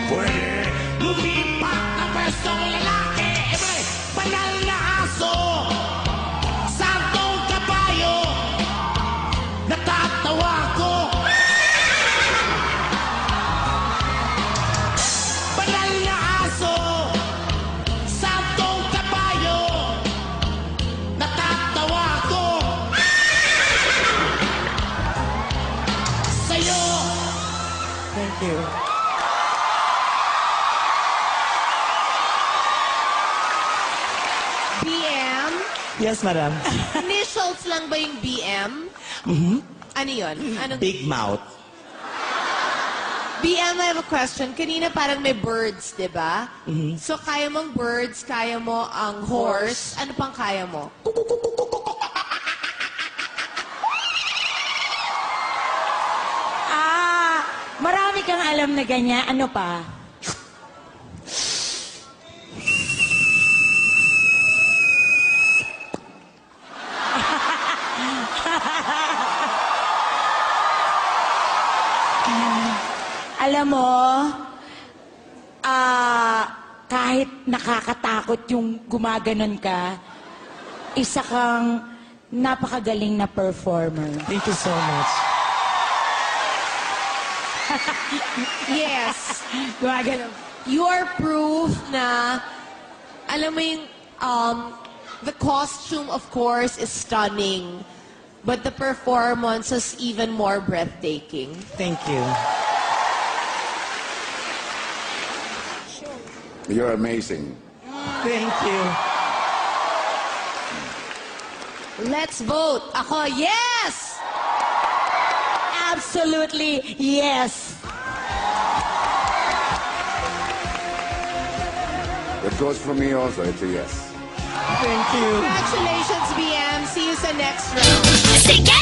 Pwede lumipat na pwestong lalaki. Banal na aso, santong kabayo, natatawa ko. Banal na aso, santong kabayo, natatawa ko. Sa'yo. Thank you. BM? Yes, madam. Initials lang ba yung BM? Ano yun? Anong... Big mouth. BM, I have a question. Kanina parang may birds, di ba? So, kaya mong birds, kaya mo ang horse. Ano pang kaya mo? Marami kang alam na ganyan. Ano pa? Alam mo, kahit nakakatakot yung gumaganon ka, isa kang napakagaling na performer. Thank you so much. Yes. Gumaganon. You are proof na, alam mo yung, the costume, of course, is stunning. But the performance is even more breathtaking. Thank you. You're amazing. Thank you. Let's vote. Ako, yes! Absolutely, yes. It goes for me also. It's a yes. Thank you. Congratulations, BM. See you sa next round. Sige!